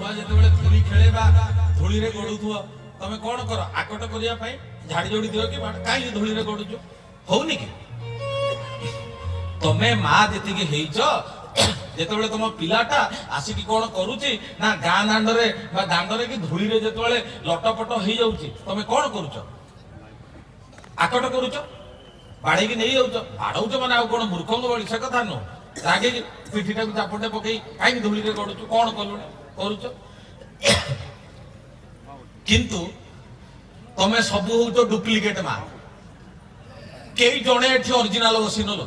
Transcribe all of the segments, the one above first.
छुआ जिते धूली खेले धूली रे गड़ुथुव तमे कौन कर आकट करने झाड़ी जोड़ी दियो कि कहीं धूली रे गड़ुच होनी कि तमे माँ जी हेच जिते तुम पिलाटा आसिक कौन करुच्ची ना गाँ दांडे दांडे कि धूली रे जिते लटपट हो जाऊँ तमे कौन करुच आकट करुच बाड़े नहीं जाऊच बाड़ौच मैंने आउ कौन मूर्खंग बड़ी से कथा नुह रागे पिठीटा चापटे पकई कहीं धूली रे गड़ुच कौन कलु करुच किंतु तमे सब हूँ डुप्लिकेट माँ कई जड़े ये ओरिजिनाल बसीन लो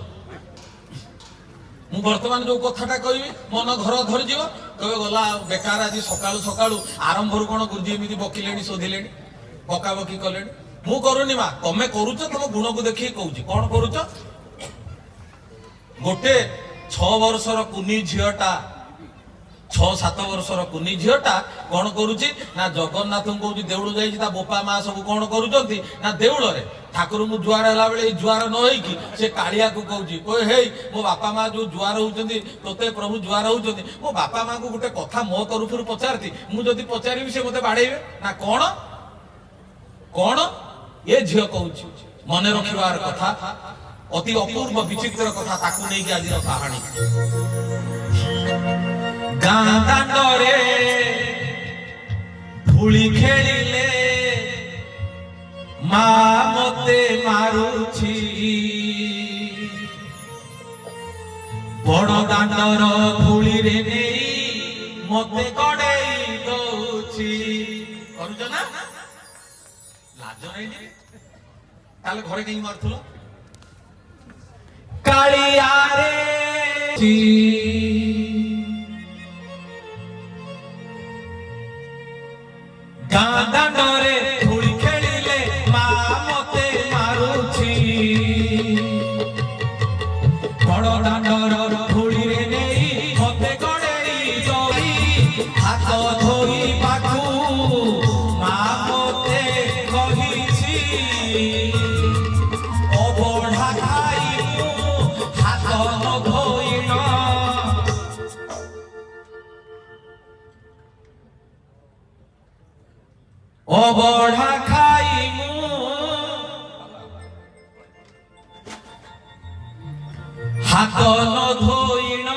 मु बर्तमान जो कथाटा कहि मन घर धरज कहे गला बेकार आज सका सका आरंभ कौन गुरुजी एमती बकिले शोधिले बकाबकी कले मु करूनी माँ तमे करुच तुम गुण को देखिए कहूँ कौन करुच गोटे 6 वर्षर कुनी झीटा 6-7 वर्षर कुनी झीटा कौन करुच्ची ना जगन्नाथ को देउल जा बोपा माँ सब कौन करुँच ना देउल ठाकुर मु जुआर है बेले जुआर न होगी से कालिया को कहूँ कहे हे मो बापा माँ जो जुआर होती तोते प्रभु जुआर होती मो बापा माँ को गोटे कथा मो तरफ पचारती मुझे पचारि से मत बाड़े ना कौन कौन ये झील कहूँ मन रखार कथा अति अपूर्व विचित्र कथा ताकू नहीं आज कहानी गाँ दांडरे धूली खेलिले माँ मते मारुछि बड़ दांडर धूली रे नहीं मते गड़ेई दउछि करूछ ना लाज नहीं ताले घरे कहीं मारथुलो कालिया रे गाँ दांडरे धूली खेलिले माँ मते मारुछि बड़ दांडर धूली रे नहीं मते गड़ेई दउछि हाथ धोई बाकू माँ मते कहिछि अबढ़ा खाइबू हाथ न धोइण अबढ़ा खाइमु हाथ न धोइण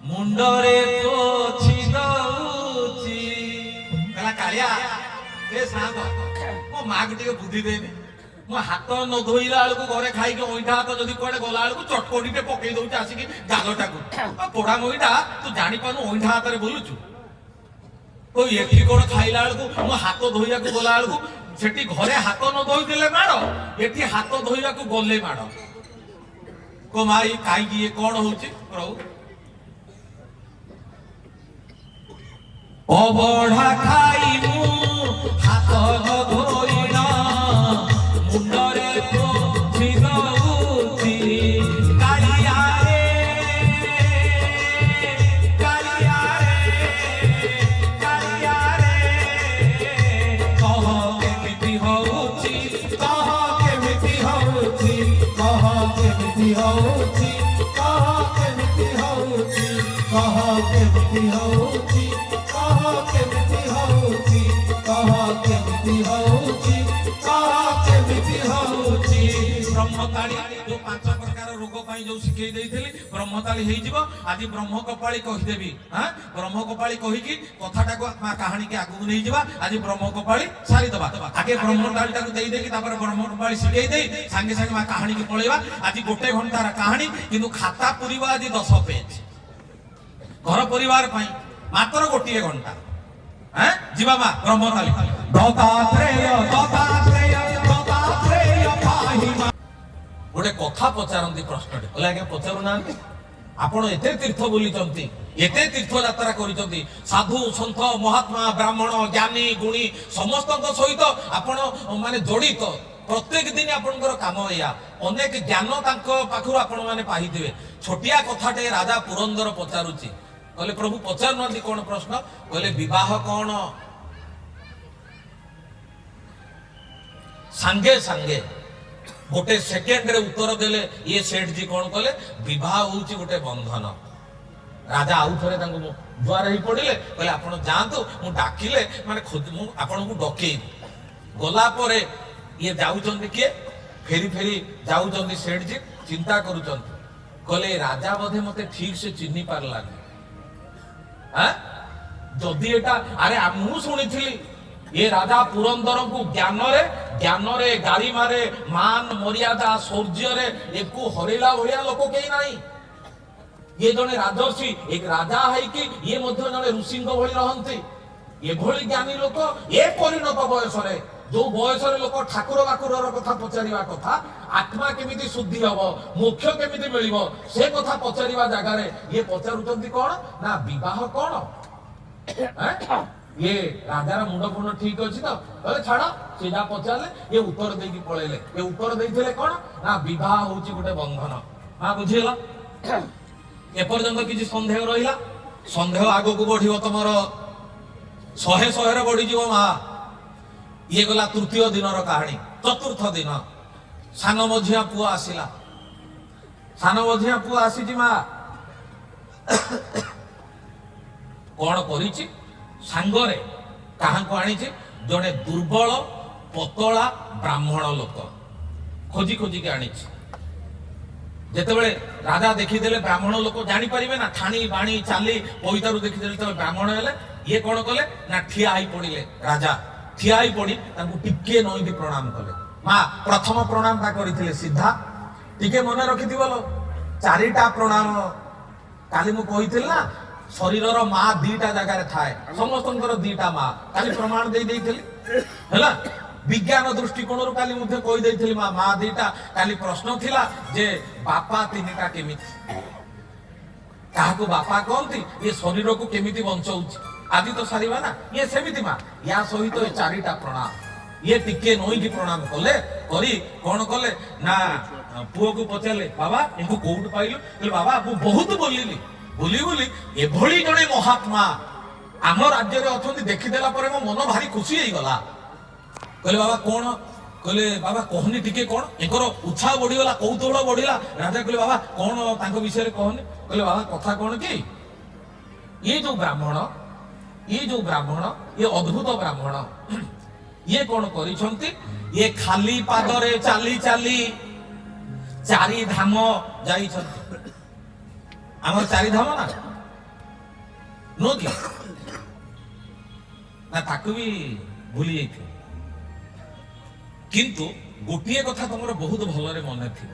मुंडरे पोछि दउछि कला कालिया ए सांग मो माँ को टिके बुद्धि देनी मो हाथ न धोइला बेलू घरे खाई ओईठा हाथ जदि कड़े गला बेलू चटकटीटे पकई दउछि आसिक गालटा पोड़ा मोईटा तू जानी पानु ओईठा हाथ रे बोलुछु ये कौन खाइला बेलू मो हाथ धोइया गला बेलू से घरे हाथ न धोई माड़ ये हाथ धोइया गले माड़ को माई कहीं ये कौन हूँ प्रभु अबढ़ा खाइमु हाथ न धोइण मुंडरे पोछि दउछि कालिया रे कालिया रे कालिया रे कह केमिति होउछि कह केमिति होउछि कह केमिति होउछि कह केमिति होउछि कह केमिति होउछि कह केमिति होउछि कह केमिति होउछि कह केमिति होउछि ब्रह्मताली जो 5 प्रकार रोग पाई जो शिखई देइथिली ब्रह्मताली हेइ जिवो आज ब्रह्म कपाली कहि देबी हां ब्रह्म कपाली कहि कि कथाटा को कहानी के आगु नहीं जिबा आज ब्रह्म कपाली सारी दबा आगे ब्रह्मताली टाको देई देकी तापर ब्रह्म कपाली शिखई देई संगे संगे मा कहानी के पळेबा आज गोटे घंटार कहानी किंतु खाता पुरीबा आज 10 पेज घर परिवार पाई मात्र गोटे घंटा हैं जीवा मा ब्रह्मताली दत्तात्रेय दत्तात्रेय दत्तात्रेय पाहिमा गोटे कथा पचारंती प्रश्नटे बोले आज्ञा पचारू ना आपण एते तीर्थ बुलीचंती एते तीर्थ यात्रा करिचंती साधु संत महात्मा ब्राह्मण ज्ञानी गुणी समस्त सहित आपण माने जड़ित प्रत्येक दिन आपनकर काम या अनेक ज्ञान तांको पाखरु आपण माने पाहिथिबे छोटिया कथाटे राजा पुरंदर पचारुची कहले प्रभु पचारु कौन प्रश्न कहले विवाह कौन सांगे सांगे गोटे सेकेंड रे उत्तर देले ये सेठ जी कौन कहले विवाह होउची गोटे बंधन राजा आउ थे दुआर ही पड़े कहले आप जातु मु डाकिले माने आपन को डकेबी गला परे ये जाउचंदी किए फेरी फेरी जाउचंदी सेठ जी चिंता करूचंदी कहले राजा बोधे मते ठीक से चिन्ही पारलानी जदि एटा अरे मु शुणी ये राजा पुरंदर को ज्ञान रे गाड़ी मारे मान मर्यादा शौर्य रे एको हरेला भलिया लोक कहीं नहीं ये जने राजर्षि एक राजा है कि ये मध्य जने ऋषि भली रहंती ये भली ज्ञानी लोक ए परिणत बयस रे जो बयस रे लोक ठाकुर बाकुर कथा पचारिबा कथा आत्मा केमिति शुद्धि हबो मोक्ष केमिति मिलिबो से कथा पचारिबा जगह रे ये पचारुचंती कोन ना विवाह कोन ये राजार मुंड फुंड ठीक अच्छी तो बोले छाड़ से जा पचारे ये उत्तर देकी पलैले ये उत्तर देते कौन ना बह हूँ गोटे बंधन हाँ बुझीगला एपर्यंत किसी सन्देह रहा सन्देह आग को बढ़ तुम 100 बढ़ीज माँ ये गला तृतीय दिन कहानी चतुर्थ दिन सान मझिया पुआ आसला सान मझिया पुआ आसी माँ कौन करी सांगरे कहा आनी जड़े दुर्बल पतला ब्राह्मण लोक खोजी खोजी के आनी जितेबले राजा देखीदे ब्राह्मण लोक जानीपारे ना ठाणी बाणी चाली पईतारू देखीदे ब्राह्मण हेले ये कौन कले ना ठिया ही पड़े राजा ठिया ही पड़ी टिके नईकी प्रणाम कले माँ प्रथम प्रणाम करते सीधा टिके मन रखी चारिटा प्रणाम काली मु कही ना शरीर माँ दीटा जगार थाए समस्त दीटा माँ काली प्रमाण दे है विज्ञान दृष्टिकोण काली कहीदे माँ माँ दीटा काली प्रश्न थिला जे बापा तीनटा केमी क्या बापा कहती ये शरीर को केमिति बंचाऊँ आज तो सारिबा ना ये सेमिति माँ या सहित तो चारिटा प्रणाम ये टिके नईकी प्रणाम कले करी कौन कले ना पुओ को पचारे बाबा इनको कौट पाइलु बाबा मु बहुत बोलिली बोली बोली एभली जड़े महात्मा आम राज्य में अच्छा देखीदेला मो मन भारी खुशी हो गला कहले बाबा कौन कहले बाबा कहनी टिके कौन एकर उत्साह बढ़ीगला कौतूहल बढ़िला राजा कहले बाबा कौन तांको विषय कहनी कहले बाबा कथा कौन कि ये जो ब्राह्मण ये अद्भुत ब्राह्मण ये कौन करिसंती ये खाली पादरे चाली चाली चारि धाम जाइछंती आमर चारि धाम ना नो कि ना ताकू भी भूली जाइथिले किंतु गोटे कथा तुमर बहुत भलरे मन थी